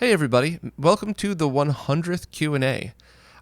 Hey everybody, welcome to the 100th Q&A.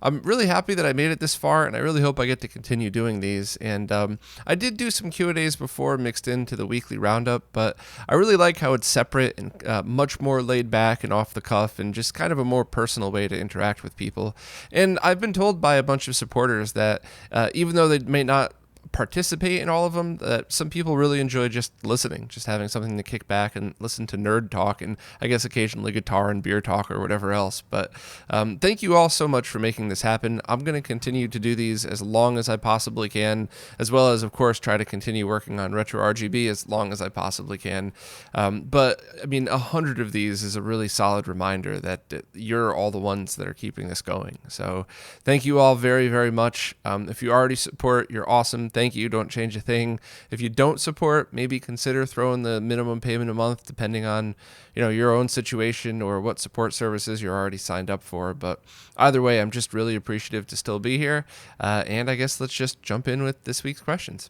I'm really happy that I made it this far, and I really hope I get to continue doing these. And I did do some Q&As before mixed into the weekly roundup, but I really like how it's separate and much more laid back and off the cuff and just kind of a more personal way to interact with people. And I've been told by a bunch of supporters that even though they may not participate in all of them, that some people really enjoy just listening, just having something to kick back and listen to nerd talk, and I guess occasionally guitar and beer talk or whatever else. But thank you all so much for making this happen. I'm going to continue to do these as long as I possibly can, as well as, of course, try to continue working on RetroRGB as long as I possibly can. But I mean, 100 of these is a really solid reminder that you're all the ones that are keeping this going. So thank you all very, very much. If you already support, you're awesome. Thank you. Don't change a thing. If you don't support, maybe consider throwing the minimum payment a month, depending on your own situation or what support services you're already signed up for. But either way, I'm just really appreciative to still be here. And I guess let's just jump in with this week's questions.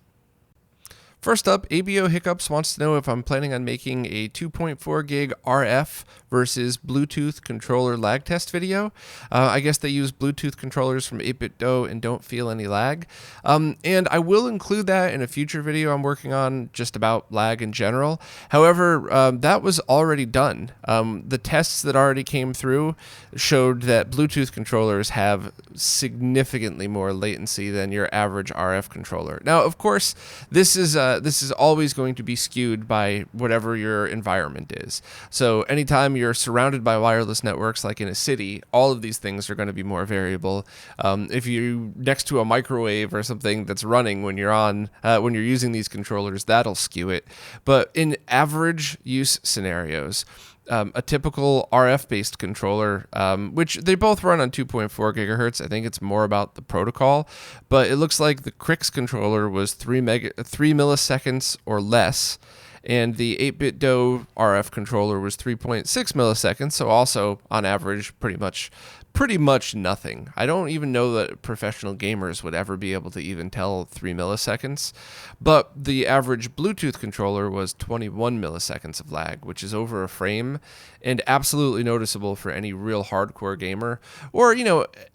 First up, ABO Hiccups wants to know if I'm planning on making a 2.4 gig RF versus Bluetooth controller lag test video. I guess they use Bluetooth controllers from 8BitDo and don't feel any lag. And I will include that in a future video I'm working on just about lag in general. However, that was already done. The tests that already came through showed that Bluetooth controllers have significantly more latency than your average RF controller. Now, of course, this is always going to be skewed by whatever your environment is. So anytime you're surrounded by wireless networks, like in a city, all of these things are going to be more variable. If you're next to a microwave or something that's running when you're using these controllers, that'll skew it. But in average use scenarios, a typical RF-based controller, which they both run on 2.4 gigahertz. I think it's more about the protocol, but it looks like the Crix controller was 3 milliseconds or less, and the 8BitDo RF controller was 3.6 milliseconds, so also on average pretty much nothing. I don't even know that professional gamers would ever be able to even tell 3 milliseconds, but the average Bluetooth controller was 21 milliseconds of lag, which is over a frame and absolutely noticeable for any real hardcore gamer, or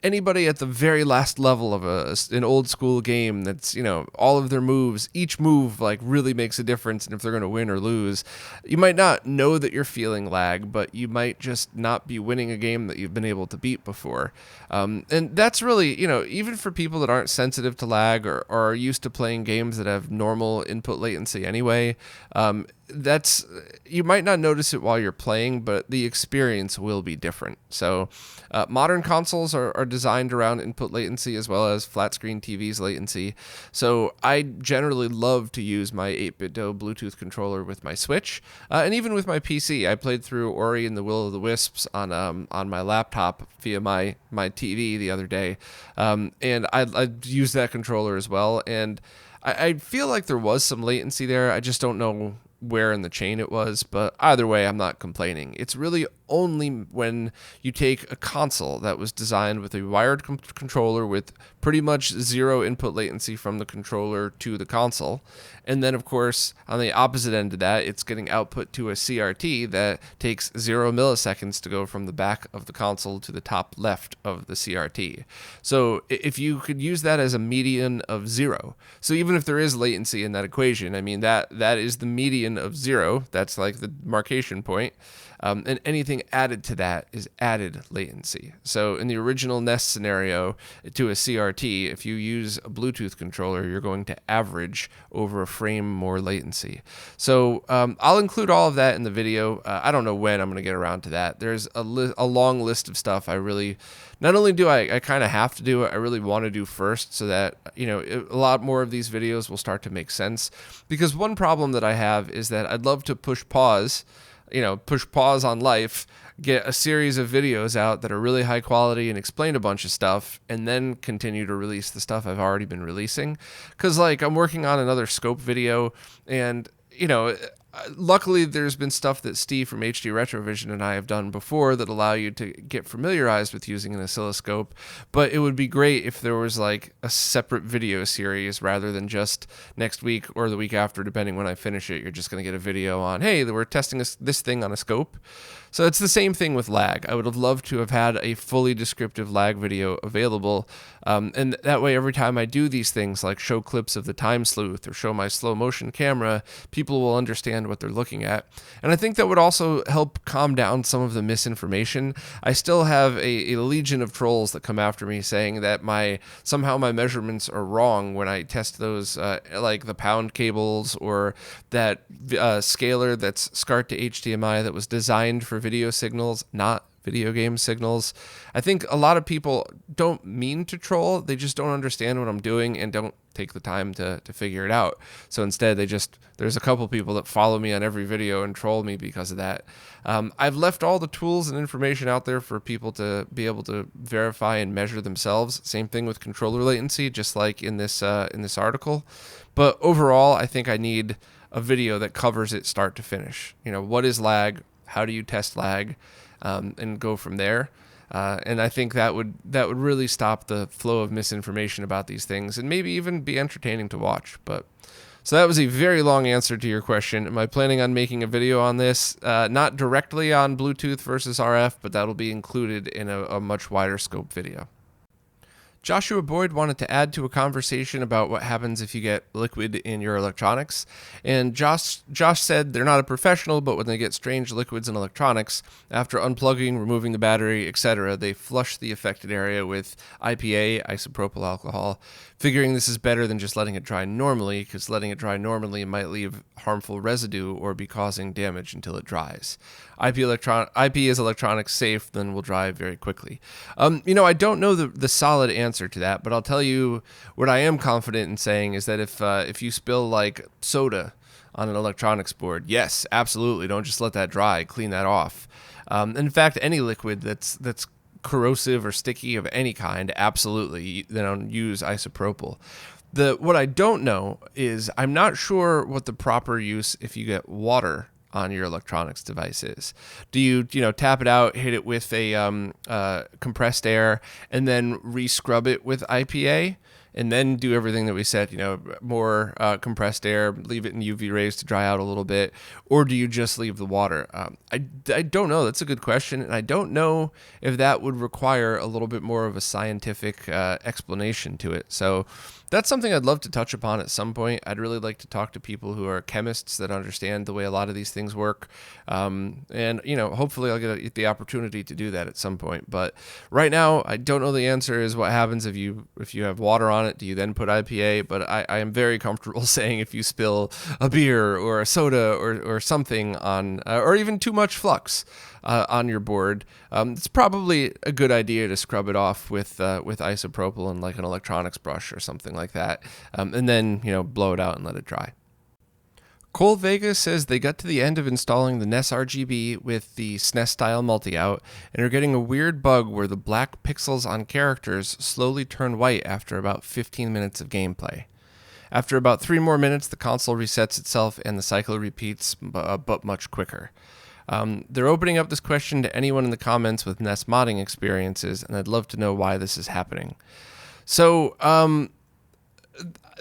anybody at the very last level of an old school game that's all of their moves, each move like really makes a difference, and if they're going to win or lose, you might not know that you're feeling lag, but you might just not be winning a game that you've been able to beat before. And that's really, even for people that aren't sensitive to lag or are used to playing games that have normal input latency anyway, you might not notice it while you're playing, but the experience will be different. So modern consoles are designed around input latency as well as flat screen TV's latency. So I generally love to use my 8BitDo Bluetooth controller with my Switch, and even with my PC. I played through Ori and the Will of the Wisps on my laptop via my TV the other day, and I used that controller as well, and I feel like there was some latency there. I just don't know where in the chain it was, but either way, I'm not complaining. It's really only when you take a console that was designed with a wired controller with pretty much zero input latency from the controller to the console, and then of course on the opposite end of that, it's getting output to a CRT that takes 0 milliseconds to go from the back of the console to the top left of the CRT. So if you could use that as a median of 0, so even if there is latency in that equation, I mean that is the median of 0, that's like the marcation point, and anything added to that is added latency. So in the original NES scenario, to a CRT, if you use a Bluetooth controller, you're going to average over a frame more latency. So I'll include all of that in the video. I don't know when I'm going to get around to that. There's a long list of stuff I really, not only do I kind of have to do it, I really want to do first, so that a lot more of these videos will start to make sense. Because one problem that I have is that I'd love to push pause on life, get a series of videos out that are really high quality and explain a bunch of stuff, and then continue to release the stuff I've already been releasing. Because I'm working on another scope video, and luckily, there's been stuff that Steve from HD Retrovision and I have done before that allow you to get familiarized with using an oscilloscope, but it would be great if there was like a separate video series rather than just next week or the week after, depending when I finish it. You're just going to get a video on, hey, we're testing this thing on a scope. So it's the same thing with lag. I would have loved to have had a fully descriptive lag video available. And that way, every time I do these things like show clips of the time sleuth or show my slow motion camera, people will understand what they're looking at. And I think that would also help calm down some of the misinformation. I still have a legion of trolls that come after me saying that somehow my measurements are wrong when I test those, like the pound cables or that scaler that's SCART to HDMI that was designed for video signals, not video game signals. I think a lot of people don't mean to troll. They just don't understand what I'm doing and don't take the time to figure it out. So instead, there's a couple people that follow me on every video and troll me because of that. I've left all the tools and information out there for people to be able to verify and measure themselves. Same thing with controller latency, just like in this article. But overall, I think I need a video that covers it start to finish. What is lag? How do you test lag? And go from there. And I think that would really stop the flow of misinformation about these things and maybe even be entertaining to watch. So that was a very long answer to your question. Am I planning on making a video on this? Not directly on Bluetooth versus RF, but that'll be included in a much wider scope video. Joshua Boyd wanted to add to a conversation about what happens if you get liquid in your electronics. And Josh said they're not a professional, but when they get strange liquids in electronics, after unplugging, removing the battery, etc., they flush the affected area with IPA, isopropyl alcohol, figuring this is better than just letting it dry normally, because letting it dry normally might leave harmful residue or be causing damage until it dries. IP is electronics safe, then will dry very quickly. I don't know the solid answer to that, but I'll tell you what I am confident in saying is that if you spill like soda on an electronics board, yes, absolutely, don't just let that dry, clean that off. In fact, any liquid that's corrosive or sticky of any kind, absolutely, then use isopropyl. What I don't know is I'm not sure what the proper use if you get water on your electronics device is. Do you tap it out, hit it with a compressed air, and then re-scrub it with IPA, and then do everything that we said, more compressed air, leave it in UV rays to dry out a little bit, or do you just leave the water? I don't know. That's a good question, and I don't know if that would require a little bit more of a scientific explanation to it. So that's something I'd love to touch upon at some point. I'd really like to talk to people who are chemists that understand the way a lot of these things work. And, hopefully I'll get the opportunity to do that at some point. But right now, I don't know the answer is what happens if you have water on it. Do you then put IPA? But I am very comfortable saying if you spill a beer or a soda or something on, or even too much flux on your board, it's probably a good idea to scrub it off with isopropyl and like an electronics brush or something like that, and then blow it out and let it dry. Cole Vega says they got to the end of installing the NES RGB with the SNES style multi-out and are getting a weird bug where the black pixels on characters slowly turn white after about 15 minutes of gameplay. After about 3 more minutes, the console resets itself and the cycle repeats, but much quicker. They're opening up this question to anyone in the comments with NES modding experiences, and I'd love to know why this is happening. So,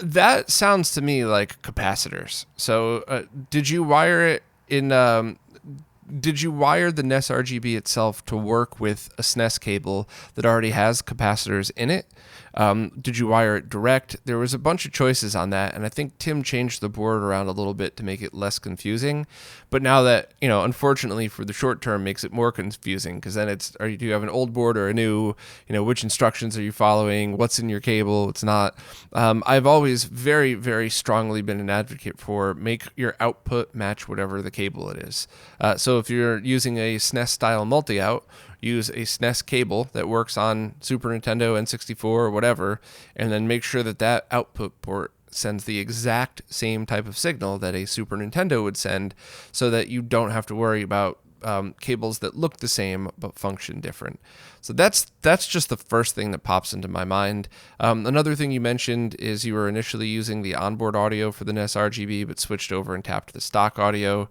that sounds to me like capacitors. So, did you wire it in? Did you wire the NES RGB itself to work with a SNES cable that already has capacitors in it? Did you wire it direct? There was a bunch of choices on that, and I think Tim changed the board around a little bit to make it less confusing. But now that, unfortunately for the short term, makes it more confusing, because then do you have an old board or a new, which instructions are you following? What's in your cable? What's not? I've always very, very strongly been an advocate for make your output match whatever the cable it is. So if you're using a SNES style multi-out, use a SNES cable that works on Super Nintendo, N64, or whatever, and then make sure that output port sends the exact same type of signal that a Super Nintendo would send, so that you don't have to worry about cables that look the same but function different. So that's just the first thing that pops into my mind. Another thing you mentioned is you were initially using the onboard audio for the NES RGB, but switched over and tapped the stock audio.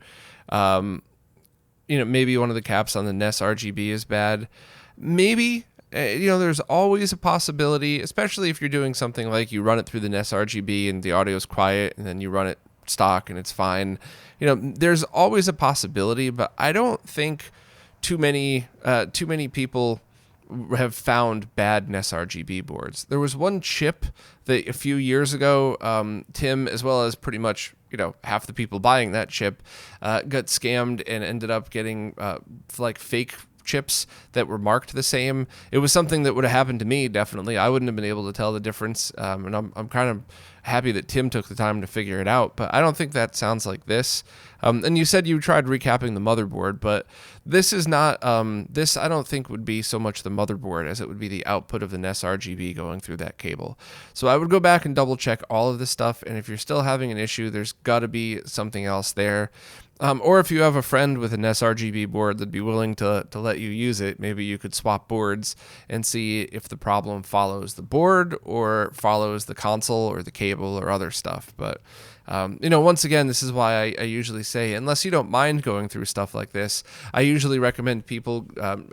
Maybe one of the caps on the NES RGB is bad. Maybe. There's always a possibility, especially if you're doing something like you run it through the NES RGB and the audio is quiet, and then you run it stock and it's fine. There's always a possibility, but I don't think too many people have found bad NES RGB boards. There was one chip that a few years ago, Tim, as well as pretty much half the people buying that chip, got scammed and ended up getting fake chips that were marked the same. It was something that would have happened to me, definitely. I wouldn't have been able to tell the difference, and I'm kind of happy that Tim took the time to figure it out, but I don't think that sounds like this. And you said you tried recapping the motherboard, but this is not, this I don't think would be so much the motherboard as it would be the output of the NES RGB going through that cable. So I would go back and double check all of this stuff, and if you're still having an issue, there's got to be something else there. Or if you have a friend with a NES RGB board that'd be willing to let you use it, maybe you could swap boards and see if the problem follows the board or follows the console or the cable or other stuff. But once again, this is why I usually say, unless you don't mind going through stuff like this, I usually recommend people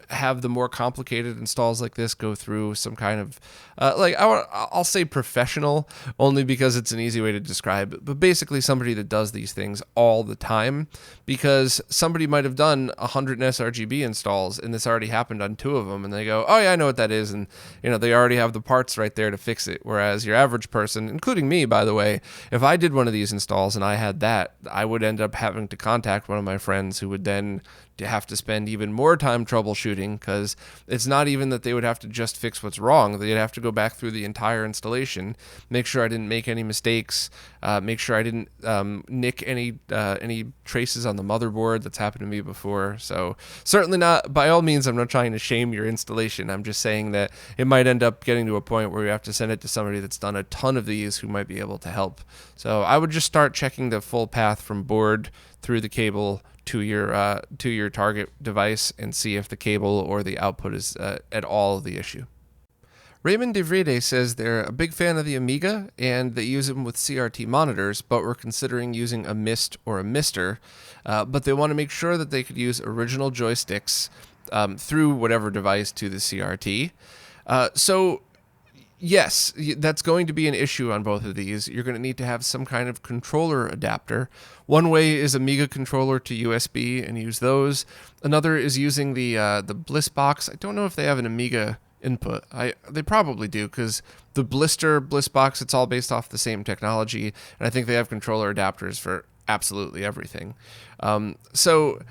have the more complicated installs like this go through some kind of, I'll say professional, only because it's an easy way to describe it, but basically somebody that does these things all the time, because somebody might have done 100 NES RGB installs, and this already happened on 2 of them, and they go, oh yeah, I know what that is, and they already have the parts right there to fix it, whereas your average person, including me, by the way, if I did one of these installs and I had that, I would end up having to contact one of my friends who would then have to spend even more time troubleshooting, because it's not even that they would have to just fix what's wrong. They'd have to go back through the entire installation, make sure I didn't make any mistakes, make sure I didn't nick any traces on the motherboard. That's happened to me before. So certainly not, by all means, I'm not trying to shame your installation. I'm just saying that it might end up getting to a point where you have to send it to somebody that's done a ton of these who might be able to help. So I would just start checking the full path from board through the cable to your target device and see if the cable or the output is at all the issue. Raymond DeVrede says they're a big fan of the Amiga and they use them with CRT monitors, but were considering using a MiST or a MiSTer, but they want to make sure that they could use original joysticks through whatever device to the CRT. So yes, that's going to be an issue on both of these. You're going to need to have some kind of controller adapter. One way is Amiga controller to USB and use those. Another is using the Bliss box. I don't know if they have an Amiga input. They probably do, because the Bliss box, it's all based off the same technology, and I think they have controller adapters for absolutely everything. So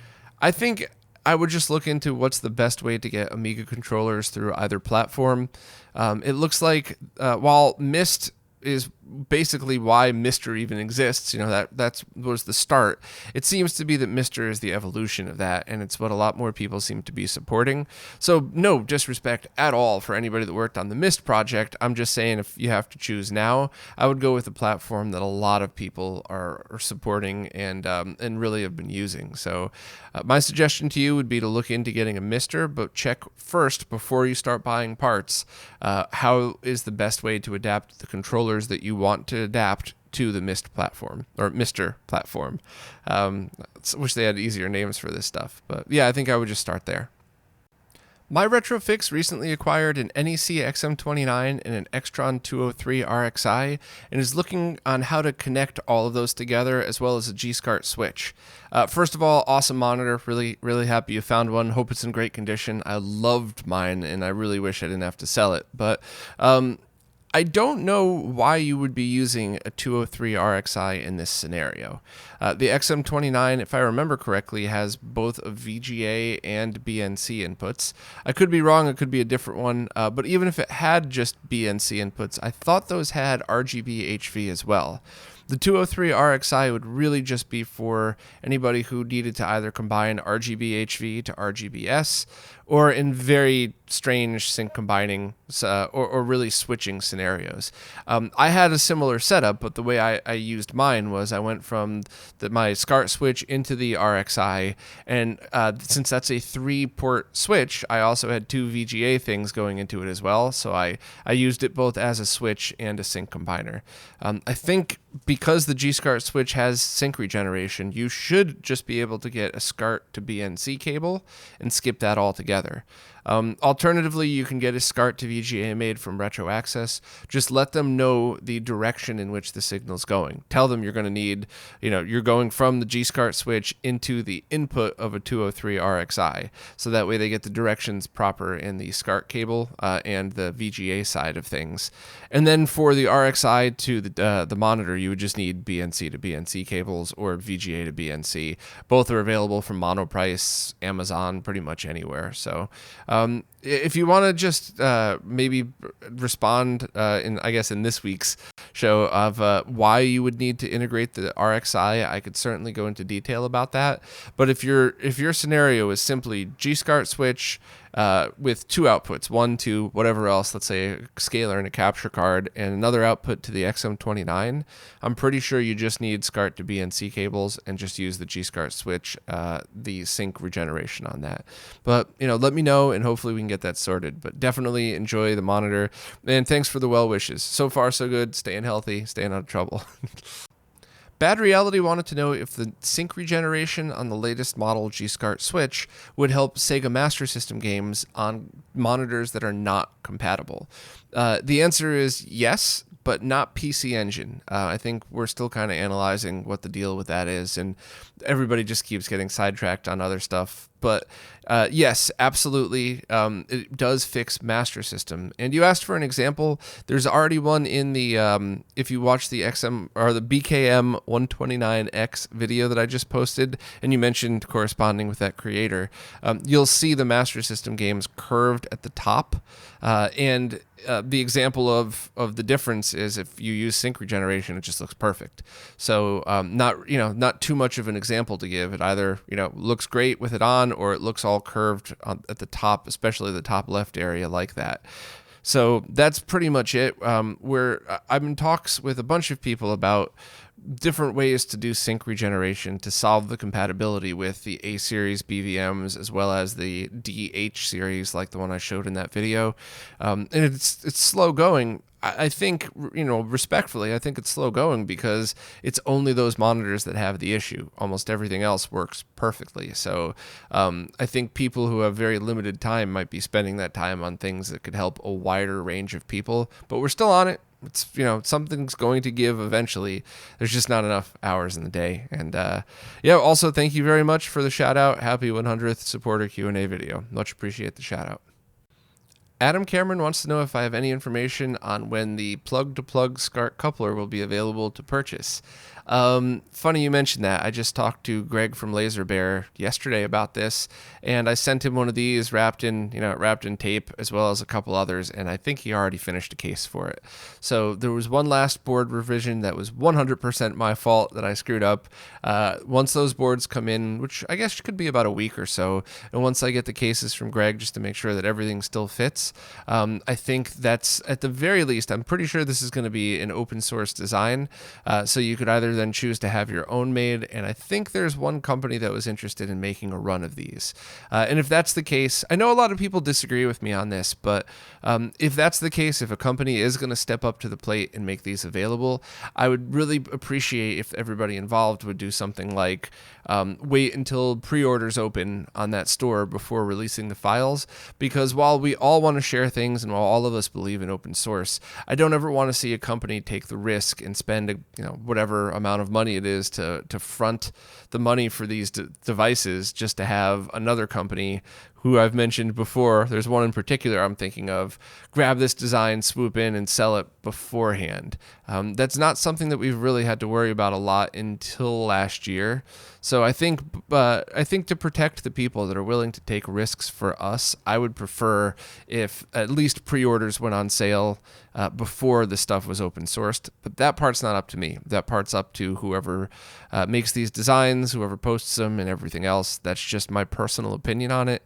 I think I would just look into what's the best way to get Amiga controllers through either platform. It looks like while MiST is basically why MiSTer even exists, that was the start. It seems to be that MiSTer is the evolution of that, and it's what a lot more people seem to be supporting. So no disrespect at all for anybody that worked on the MiST project. I'm just saying, if you have to choose now, I would go with a platform that a lot of people are supporting and really have been using. So my suggestion to you would be to look into getting a MiSTer, but check first before you start buying parts, how is the best way to adapt the controllers that you want to adapt to the MiST platform, or MiSTer platform. I wish they had easier names for this stuff, but yeah, I think I would just start there. My Retrofix recently acquired an NEC XM29 and an Extron 203 RXI, and is looking on how to connect all of those together, as well as a G-SCART switch. First of all, awesome monitor. Really, really happy you found one. Hope it's in great condition. I loved mine, and I really wish I didn't have to sell it. But I don't know why you would be using a 203 RXI in this scenario. The XM29, if I remember correctly, has both a VGA and BNC inputs. I could be wrong, it could be a different one, but even if it had just BNC inputs, I thought those had RGB HV as well. The 203 RXI would really just be for anybody who needed to either combine RGB HV to RGBS, or in very strange sync combining or really switching scenarios. I had a similar setup, but the way I used mine was I went from my SCART switch into the RXI, and since that's a 3-port switch, I also had 2 VGA things going into it as well, so I used it both as a switch and a sync combiner. I think because the G-SCART switch has sync regeneration, you should just be able to get a SCART to BNC cable and skip that altogether. Alternatively, you can get a SCART to VGA made from Retro Access. Just let them know the direction in which the signal's going. Tell them you're going to need, you're going from the G-SCART switch into the input of a 203 RXI. So that way they get the directions proper in the SCART cable and the VGA side of things. And then for the RXI to the monitor, you would just need BNC to BNC cables or VGA to BNC. Both are available from Monoprice, Amazon, pretty much anywhere. So if you want to just maybe respond in this week's show of why you would need to integrate the RXI, I could certainly go into detail about that. But if your scenario is simply G-SCART switch with 2 outputs, one to whatever else, let's say a scaler and a capture card, and another output to the XM29, I'm pretty sure you just need SCART to BNC cables and just use the G-SCART switch, the sync regeneration on that. But, let me know, and hopefully we can get that sorted. But definitely enjoy the monitor, and thanks for the well wishes. So far, so good. Staying healthy, staying out of trouble. Bad Reality wanted to know if the sync regeneration on the latest model G-SCART switch would help Sega Master System games on monitors that are not compatible. The answer is yes, but not PC Engine. I think we're still kind of analyzing what the deal with that is, and everybody just keeps getting sidetracked on other stuff. But yes, absolutely, it does fix Master System. And you asked for an example. There's already one in the, if you watch the XM or the BKM 129X video that I just posted, and you mentioned corresponding with that creator, you'll see the Master System games curved at the top, and the example of the difference is if you use sync regeneration, it just looks perfect. So not too much of an example to give. It either looks great with it on, or it looks all curved at the top, especially the top left area like that. So that's pretty much it. I'm in talks with a bunch of people about different ways to do sync regeneration to solve the compatibility with the A series BVMs as well as the DH series, like the one I showed in that video. And it's slow going. I think, respectfully, I think it's slow going because it's only those monitors that have the issue. Almost everything else works perfectly. So I think people who have very limited time might be spending that time on things that could help a wider range of people. But we're still on it. It's, something's going to give eventually. There's just not enough hours in the day. And also thank you very much for the shout out. Happy 100th supporter Q&A video. Much appreciate the shout out. Adam Cameron wants to know if I have any information on when the plug-to-plug SCART coupler will be available to purchase. Funny you mentioned that. I just talked to Greg from Laser Bear yesterday about this, and I sent him one of these wrapped in tape as well as a couple others, and I think he already finished a case for it. So there was one last board revision that was 100% my fault that I screwed up. Once those boards come in, which I guess could be about a week or so, and once I get the cases from Greg just to make sure that everything still fits, I think that's, at the very least, I'm pretty sure this is going to be an open source design, so you could either then choose to have your own made, and I think there's one company that was interested in making a run of these. And if that's the case, I know a lot of people disagree with me on this, but if that's the case, if a company is going to step up to the plate and make these available, I would really appreciate if everybody involved would do something like wait until pre-orders open on that store before releasing the files, because while we all want to share things and while all of us believe in open source, I don't ever want to see a company take the risk and spend whatever amount of money it is to front the money for these devices just to have another company who I've mentioned before. There's one in particular I'm thinking of. Grab this design, swoop in, and sell it beforehand. That's not something that we've really had to worry about a lot until last year. So I think to protect the people that are willing to take risks for us, I would prefer if at least pre-orders went on sale before the stuff was open sourced. But that part's not up to me. That part's up to whoever makes these designs, whoever posts them, and everything else. That's just my personal opinion on it.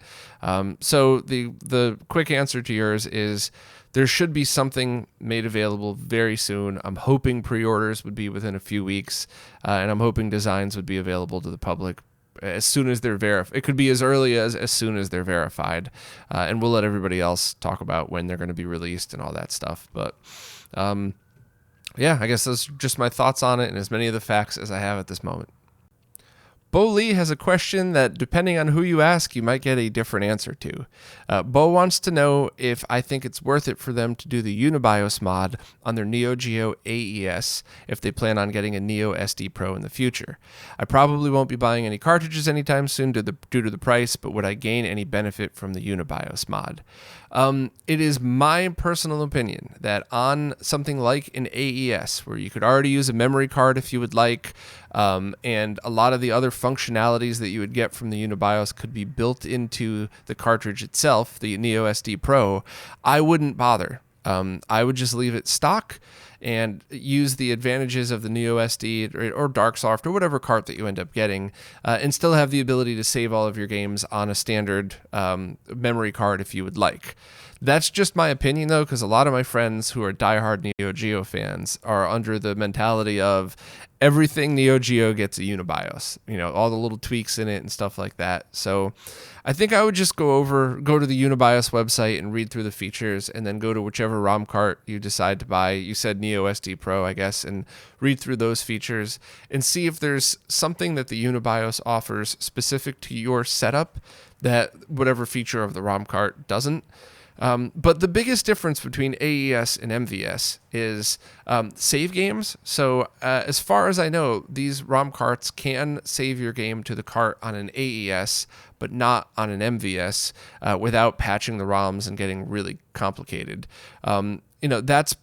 So the quick answer to yours is there should be something made available very soon. I'm hoping pre-orders would be within a few weeks, and I'm hoping designs would be available to the public as soon as they're verified. It could be as early as soon as they're verified, and we'll let everybody else talk about when they're going to be released and all that stuff. But yeah, I guess those are just my thoughts on it and as many of the facts as I have at this moment. Bo Lee has a question that, depending on who you ask, you might get a different answer to. Bo wants to know if I think it's worth it for them to do the UniBIOS mod on their Neo Geo AES if they plan on getting a Neo SD Pro in the future. I probably won't be buying any cartridges anytime soon due to the price, but would I gain any benefit from the UniBIOS mod? It is my personal opinion that on something like an AES, where you could already use a memory card if you would like, and a lot of the other functionalities that you would get from the UniBIOS could be built into the cartridge itself, the Neo SD Pro, I wouldn't bother. I would just leave it stock and use the advantages of the Neo SD or DarkSoft or whatever cart that you end up getting, and still have the ability to save all of your games on a standard memory card if you would like. That's just my opinion, though, because a lot of my friends who are diehard Neo Geo fans are under the mentality of everything Neo Geo gets a UniBIOS, all the little tweaks in it and stuff like that. So I think I would just go to the UniBIOS website and read through the features, and then go to whichever ROM cart you decide to buy. You said Neo SD Pro, I guess, and read through those features and see if there's something that the UniBIOS offers specific to your setup that whatever feature of the ROM cart doesn't. But the biggest difference between AES and MVS is save games. So as far as I know, these ROM carts can save your game to the cart on an AES, but not on an MVS without patching the ROMs and getting really complicated. That's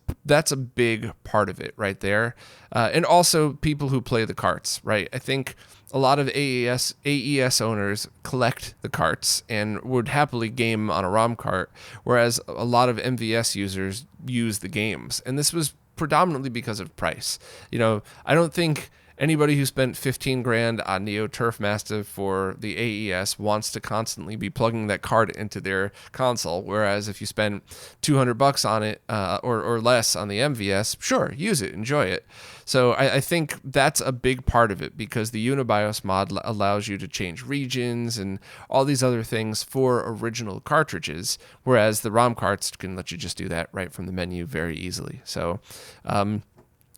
a big part of it right there. And also people who play the carts, right? I think a lot of AES owners collect the carts and would happily game on a ROM cart, whereas a lot of MVS users use the games. And this was predominantly because of price. I don't think anybody who spent $15,000 on Neo Turf Mastiff for the AES wants to constantly be plugging that card into their console. Whereas if you spend $200 on it or less on the MVS, sure, use it, enjoy it. So I think that's a big part of it, because the UniBIOS mod allows you to change regions and all these other things for original cartridges, whereas the ROM carts can let you just do that right from the menu very easily. So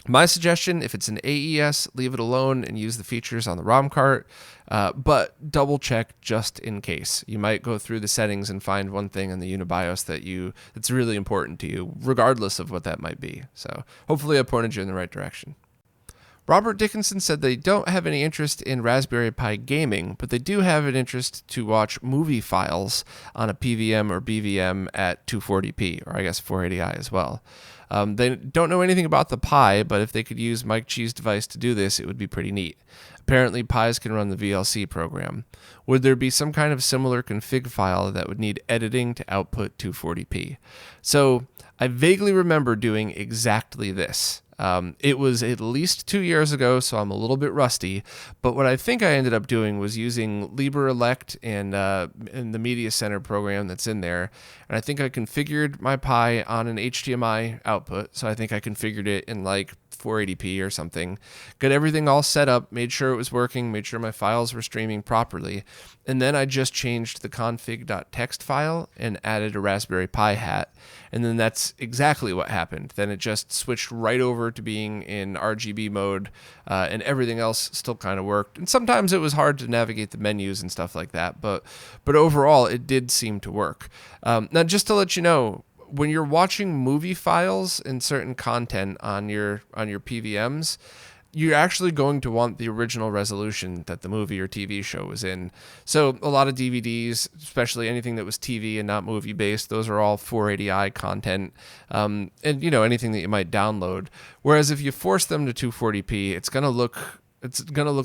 my suggestion, if it's an AES, leave it alone and use the features on the ROM cart, but double check just in case. You might go through the settings and find one thing on the UniBIOS that's really important to you, regardless of what that might be. So hopefully I pointed you in the right direction. Robert Dickinson said they don't have any interest in Raspberry Pi gaming, but they do have an interest to watch movie files on a PVM or BVM at 240p, or I guess 480i as well. They don't know anything about the Pi, but if they could use Mike Chi's device to do this, it would be pretty neat. Apparently, Pis can run the VLC program. Would there be some kind of similar config file that would need editing to output 240p? So I vaguely remember doing exactly this. It was at least 2 years ago, so I'm a little bit rusty, but what I think I ended up doing was using LibreElect and the Media Center program that's in there, and I think I configured my Pi on an HDMI output, so I think I configured it in like 480p or something, got everything all set up, made sure it was working, made sure my files were streaming properly, and then I just changed the config.txt file and added a Raspberry Pi hat, and then that's exactly what happened. Then it just switched right over to being in RGB mode, and everything else still kind of worked. And sometimes it was hard to navigate the menus and stuff like that, but overall it did seem to work. Now, just to let you know, when you're watching movie files and certain content on your PVMs, you're actually going to want the original resolution that the movie or TV show was in. So a lot of DVDs, especially anything that was TV and not movie based, those are all 480i content, and anything that you might download. Whereas if you force them to 240p, it's gonna look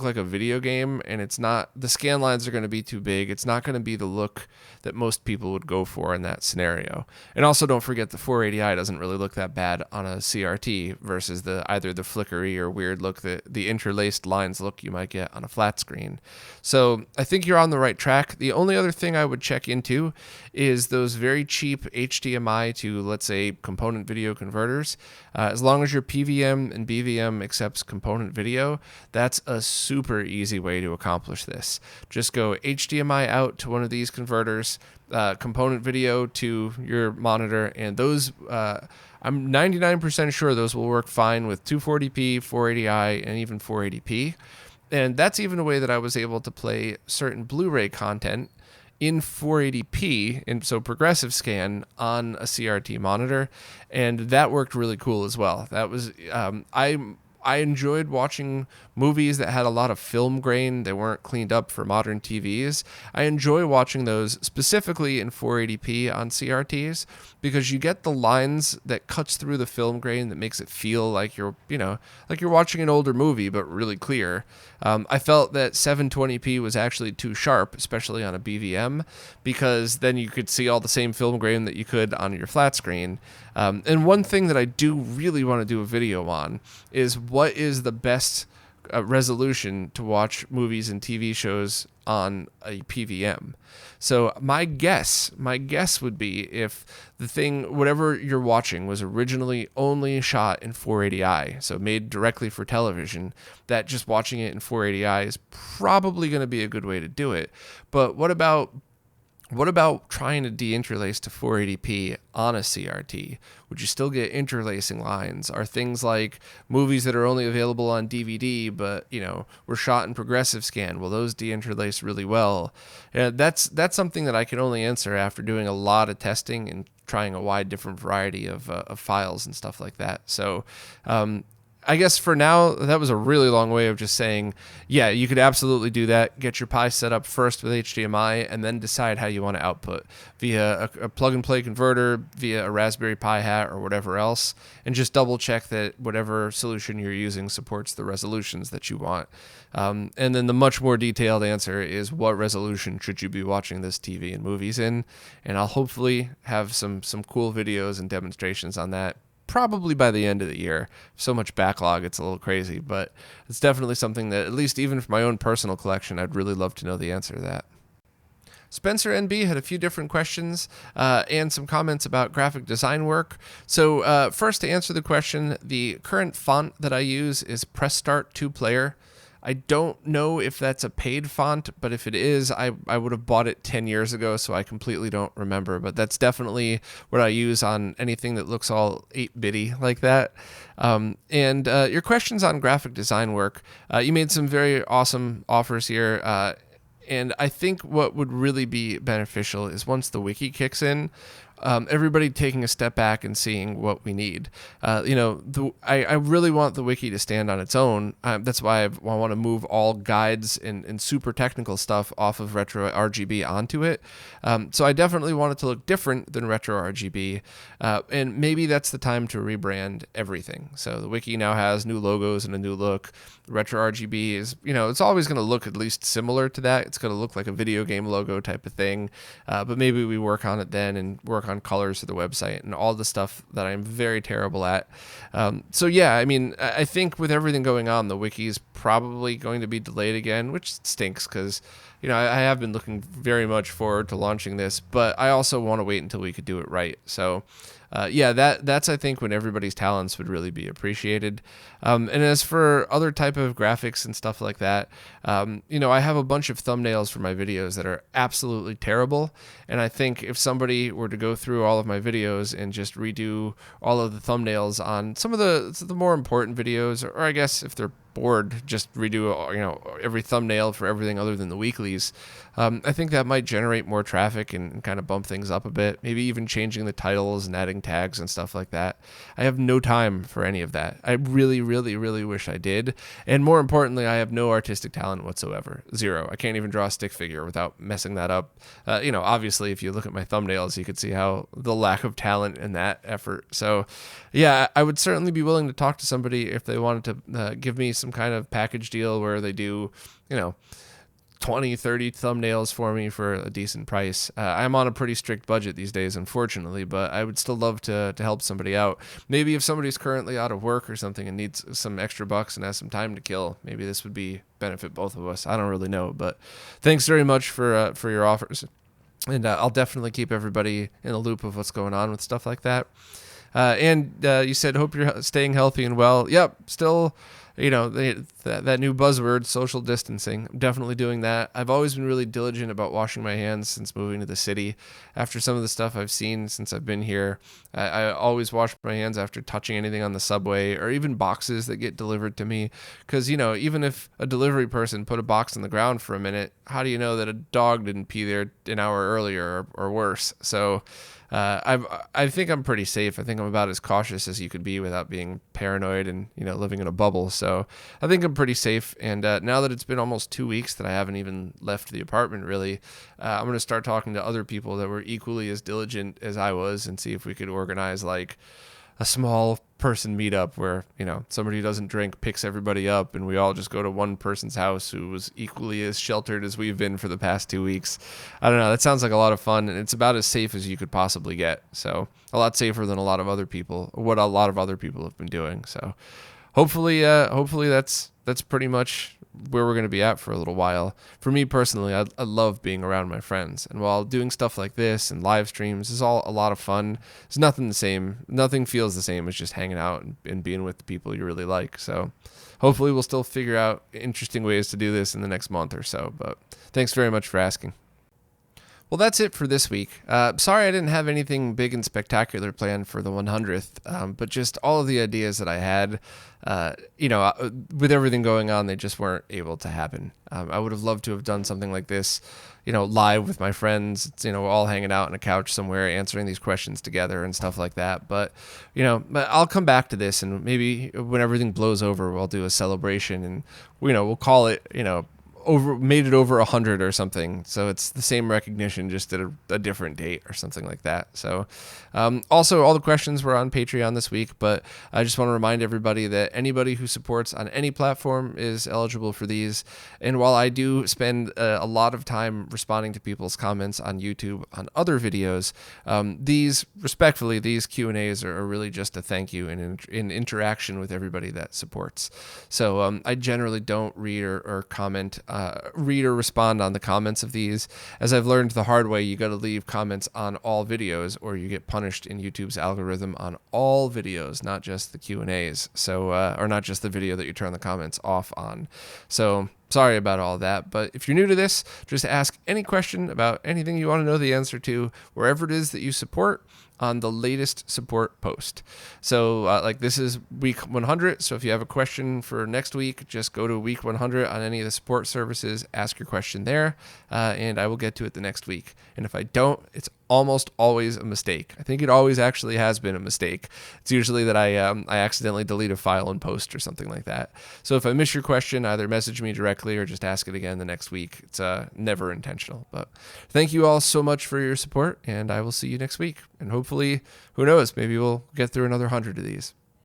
like a video game, and the scan lines are going to be too big. It's not going to be the look that most people would go for in that scenario. And also don't forget the 480i doesn't really look that bad on a CRT versus either the flickery or weird look that the interlaced lines look you might get on a flat screen. So I think you're on the right track. The only other thing I would check into is those very cheap HDMI to, let's say, component video converters. As long as your PVM and BVM accepts component video, that's a super easy way to accomplish this. Just go HDMI out to one of these converters, component video to your monitor, and those, I'm 99% sure those will work fine with 240p, 480i, and even 480p. And that's even a way that I was able to play certain Blu-ray content in 480p, and so progressive scan on a CRT monitor, and that worked really cool as well. That was I enjoyed watching movies that had a lot of film grain. They weren't cleaned up for modern TVs. I enjoy watching those specifically in 480p on CRTs because you get the lines that cuts through the film grain that makes it feel like you're watching an older movie, but really clear. I felt that 720p was actually too sharp, especially on a BVM, because then you could see all the same film grain that you could on your flat screen. And one thing that I do really want to do a video on is what is the best resolution to watch movies and TV shows on a PVM. So my guess would be if whatever you're watching was originally only shot in 480i, so made directly for television, that just watching it in 480i is probably going to be a good way to do it. But what about trying to deinterlace to 480p on a CRT? Would you still get interlacing lines? Are things like movies that are only available on DVD but, were shot in progressive scan, will those deinterlace really well? That's something that I can only answer after doing a lot of testing and trying a wide different variety of files and stuff like that. So I guess for now, that was a really long way of just saying, yeah, you could absolutely do that. Get your Pi set up first with HDMI and then decide how you want to output via a plug-and-play converter, via a Raspberry Pi hat or whatever else, and just double-check that whatever solution you're using supports the resolutions that you want. And then the much more detailed answer is what resolution should you be watching this TV and movies in, and I'll hopefully have some cool videos and demonstrations on that probably by the end of the year. So much backlog, it's a little crazy, but it's definitely something that, at least even for my own personal collection, I'd really love to know the answer to that. Spencer NB had a few different questions and some comments about graphic design work. So first, to answer the question, the current font that I use is Press Start 2Player. I don't know if that's a paid font, but if it is, I would have bought it 10 years ago, so I completely don't remember. But that's definitely what I use on anything that looks all 8-bitty like that. And your questions on graphic design work, you made some very awesome offers here. And I think what would really be beneficial is once the wiki kicks in, everybody taking a step back and seeing what we need. I really want the wiki to stand on its own. That's why I want to move all guides and super technical stuff off of RetroRGB onto it. So I definitely want it to look different than RetroRGB. And maybe that's the time to rebrand everything. So the wiki now has new logos and a new look. RetroRGB is, it's always going to look at least similar to that. It's going to look like a video game logo type of thing. But maybe we work on it then and work on colors for the website and all the stuff that I'm very terrible at. So yeah, I think with everything going on, the wiki is probably going to be delayed again, which stinks because, I have been looking very much forward to launching this, but I also want to wait until we could do it right. So that's I think when everybody's talents would really be appreciated. And as for other type of graphics and stuff like that, I have a bunch of thumbnails for my videos that are absolutely terrible. And I think if somebody were to go through all of my videos and just redo all of the thumbnails on some of the more important videos, or I guess if they're bored, just redo every thumbnail for everything other than the weeklies. I think that might generate more traffic and kind of bump things up a bit. Maybe even changing the titles and adding tags and stuff like that. I have no time for any of that. I really, really, really wish I did. And more importantly, I have no artistic talent whatsoever. Zero. I can't even draw a stick figure without messing that up. Obviously, if you look at my thumbnails, you could see how the lack of talent in that effort. So, yeah, I would certainly be willing to talk to somebody if they wanted to give me some kind of package deal where they do, 20, 30 thumbnails for me for a decent price. I'm on a pretty strict budget these days, unfortunately, but I would still love to help somebody out. Maybe if somebody's currently out of work or something and needs some extra bucks and has some time to kill, maybe this would benefit both of us. I don't really know, but thanks very much for your offers. And I'll definitely keep everybody in the loop of what's going on with stuff like that. And you said, hope you're staying healthy and well. Yep, still, that new buzzword, social distancing. I'm definitely doing that. I've always been really diligent about washing my hands since moving to the city. After some of the stuff I've seen since I've been here, I always wash my hands after touching anything on the subway or even boxes that get delivered to me. Because, even if a delivery person put a box on the ground for a minute, how do you know that a dog didn't pee there an hour earlier or worse? So I think I'm pretty safe. I think I'm about as cautious as you could be without being paranoid and, living in a bubble. So I think I'm pretty safe. And now that it's been almost 2 weeks that I haven't even left the apartment, really, I'm going to start talking to other people that were equally as diligent as I was and see if we could organize like a small person meetup where, somebody who doesn't drink picks everybody up and we all just go to one person's house who was equally as sheltered as we've been for the past 2 weeks. I don't know. That sounds like a lot of fun, and it's about as safe as you could possibly get. So a lot safer than what a lot of other people have been doing. So hopefully that's pretty much where we're going to be at for a little while. For me personally, I love being around my friends. And while doing stuff like this and live streams is all a lot of fun, it's nothing the same. Nothing feels the same as just hanging out and being with the people you really like. So hopefully we'll still figure out interesting ways to do this in the next month or so. But thanks very much for asking. Well, that's it for this week. Sorry I didn't have anything big and spectacular planned for the 100th, but just all of the ideas that I had, with everything going on, they just weren't able to happen. I would have loved to have done something like this, live with my friends, all hanging out on a couch somewhere, answering these questions together and stuff like that. But I'll come back to this, and maybe when everything blows over, we'll do a celebration, and, we'll call it, made it over 100 or something, so it's the same recognition, just at a different date or something like that. So also, all the questions were on Patreon this week, but I just want to remind everybody that anybody who supports on any platform is eligible for these. And while I do spend a lot of time responding to people's comments on YouTube on other videos, these Q&As are really just a thank you and in interaction with everybody that supports. So I generally don't read or respond on the comments of these. As I've learned the hard way, you got to leave comments on all videos or you get punished in YouTube's algorithm on all videos, not just the Q&As. So, or not just the video that you turn the comments off on. So sorry about all that, but if you're new to this, just ask any question about anything you want to know the answer to, wherever it is that you support, on the latest support post. So this is week 100. So if you have a question for next week, just go to week 100 on any of the support services, ask your question there, and I will get to it the next week. And if I don't, it's almost always a mistake. I think it always actually has been a mistake. It's usually that I accidentally delete a file in post or something like that. So if I miss your question, either message me directly or just ask it again the next week. It's never intentional. But thank you all so much for your support, and I will see you next week. And hopefully, who knows, maybe we'll get through another 100 of these.